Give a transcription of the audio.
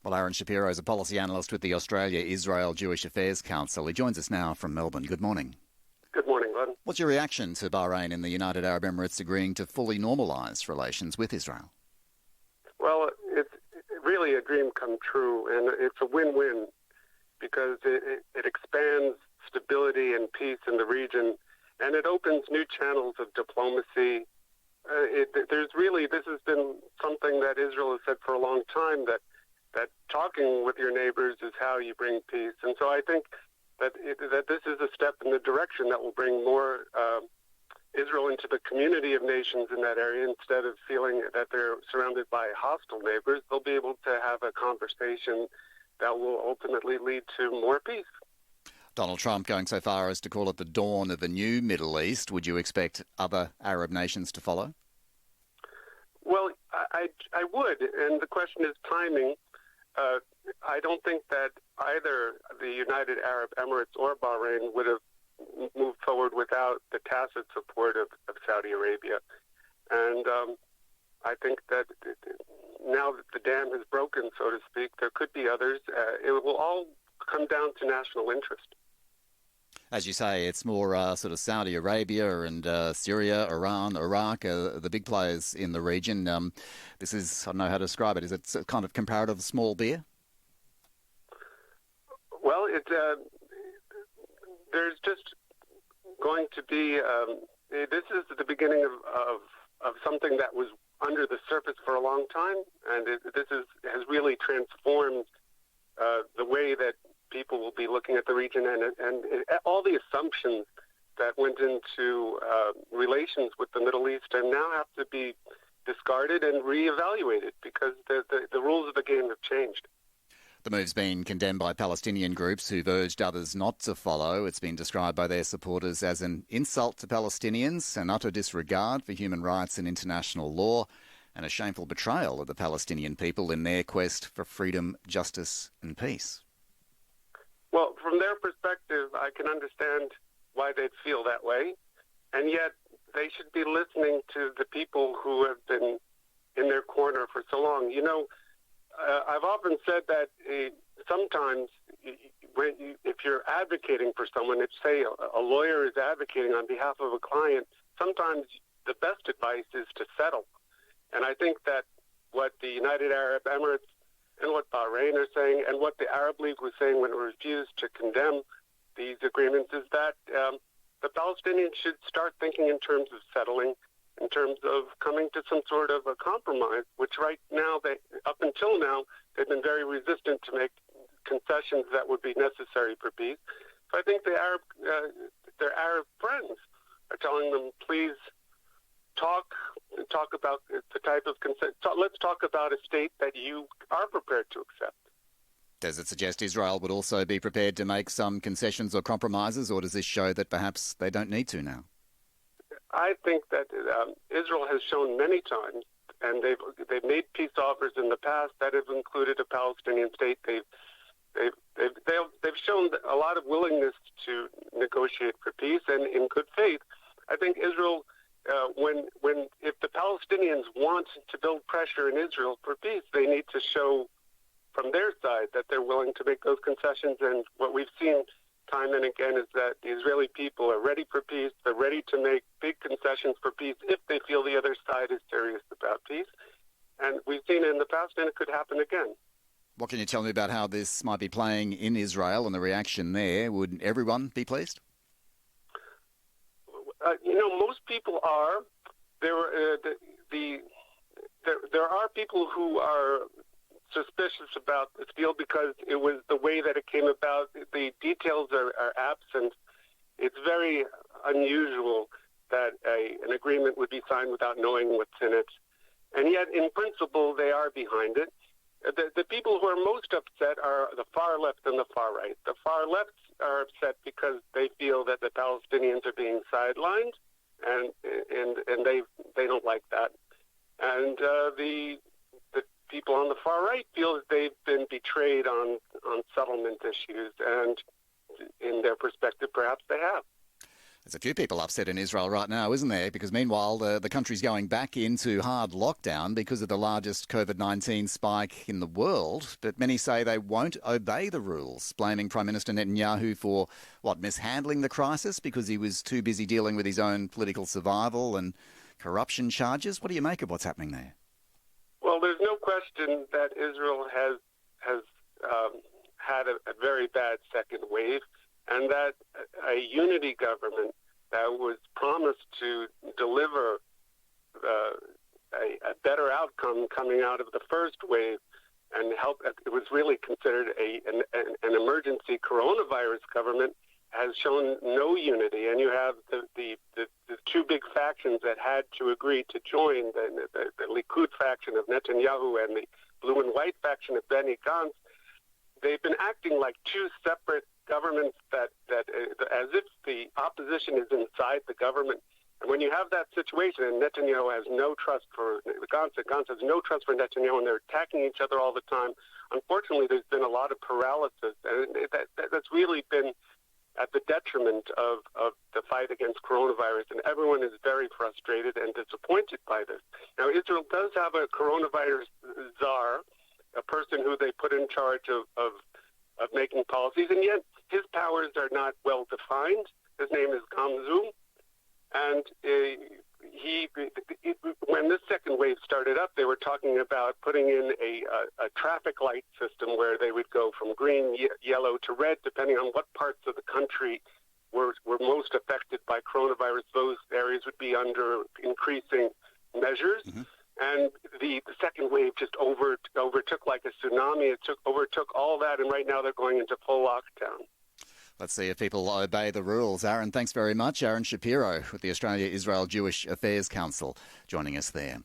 Well, Ahron Shapiro is a policy analyst with the Australia-Israel Jewish Affairs Council. He joins us now from Melbourne. Good morning. Good morning, Glen. What's your reaction to Bahrain and the United Arab Emirates agreeing to fully normalise relations with Israel? Well, it's really a dream come true, and it's a win-win because it expands stability and peace in the region, and it opens new channels of diplomacy. This has been something that Israel has said for a long time, that talking with your neighbors is how you bring peace. And so I think that this is a step in the direction that will bring more Israel into the community of nations in that area. Instead of feeling that they're surrounded by hostile neighbors, they'll be able to have a conversation that will ultimately lead to more peace. Donald Trump going so far as to call it the dawn of a new Middle East. Would you expect other Arab nations to follow? Well, I would, and the question is timing. I don't think that either the United Arab Emirates or Bahrain would have moved forward without the tacit support of Saudi Arabia. And I think that now that the dam has broken, so to speak, there could be others. It will all come down to national interest. As you say, it's more sort of Saudi Arabia and Syria, Iran, Iraq, the big players in the region. This is, I don't know how to describe it, is it kind of comparative small beer? Well, there's just going to be, this is the beginning of something that was under the surface for a long time, and has really transformed the way that people will be looking at the region, and all the assumptions that went into relations with the Middle East and now have to be discarded and reevaluated because the rules of the game have changed. The move's been condemned by Palestinian groups who've urged others not to follow. It's been described by their supporters as an insult to Palestinians, an utter disregard for human rights and international law, and a shameful betrayal of the Palestinian people in their quest for freedom, justice and peace. Well, from their perspective, I can understand why they'd feel that way, and yet they should be listening to the people who have been in their corner for so long. You know, I've often said that sometimes if you're advocating for someone, if, say, a lawyer is advocating on behalf of a client, sometimes the best advice is to settle. And I think that what the United Arab Emirates and what Bahrain are saying, and what the Arab League was saying when it refused to condemn these agreements, is that the Palestinians should start thinking in terms of settling, in terms of coming to some sort of a compromise, which right now, up until now, they've been very resistant to make concessions that would be necessary for peace. So I think their Arab friends are telling them, please talk about the type of consent. Let's talk about a state that you are prepared to accept. Does it suggest Israel would also be prepared to make some concessions or compromises, or does this show that perhaps they don't need to now? I think that Israel has shown many times, and they've made peace offers in the past that have included a Palestinian state. They've shown a lot of willingness to negotiate for peace, and in good faith. I think Israel, if the Palestinians want to build pressure in Israel for peace, they need to show from their side that they're willing to make those concessions. And what we've seen time and again is that the Israeli people are ready for peace. They're ready to make big concessions for peace if they feel the other side is serious about peace. And we've seen it in the past, and it could happen again. What can you tell me about how this might be playing in Israel and the reaction there? Would everyone be pleased? Most people are. There are people who are suspicious about this deal because it was the way that it came about. The details are absent. It's very unusual that an agreement would be signed without knowing what's in it. And yet, in principle, they are behind it. The people who are most upset are the far left and the far right. The far left are upset because they feel that the Palestinians are being sidelined, and they don't like that. And the people on the far right feel that they've been betrayed on settlement issues, and in their perspective, perhaps they have. There's a few people upset in Israel right now, isn't there? Because meanwhile, the country's going back into hard lockdown because of the largest COVID-19 spike in the world. But many say they won't obey the rules, blaming Prime Minister Netanyahu for, mishandling the crisis because he was too busy dealing with his own political survival and corruption charges. What do you make of what's happening there? Well, there's no question that Israel has had a very bad second wave, and that a unity government that was promised to deliver a better outcome coming out of the first wave and help, it was really considered an emergency coronavirus government, has shown no unity. And you have the two big factions that had to agree to join, the Likud faction of Netanyahu and the blue and white faction of Benny Gantz. They've been acting like two separate governments that as if the opposition is inside the government. And when you have that situation, and Netanyahu has no trust for Gantz has no trust for Netanyahu, and they're attacking each other all the time, unfortunately there's been a lot of paralysis, and that's really been at the detriment of the fight against coronavirus, and everyone is very frustrated and disappointed by this. Now, Israel does have a coronavirus czar, a person who they put in charge of making policies, and yet his powers are not well defined. His name is Gamzu, and when this second wave started up, they were talking about putting in a traffic light system where they would go from green, yellow to red, depending on what parts of the country were most affected by coronavirus. Those areas would be under increasing measures. Mm-hmm. And the second wave just overtook like a tsunami. It overtook all that, and right now they're going into full lockdown. Let's see if people obey the rules. Ahron, thanks very much. Ahron Shapiro with the Australia-Israel Jewish Affairs Council joining us there.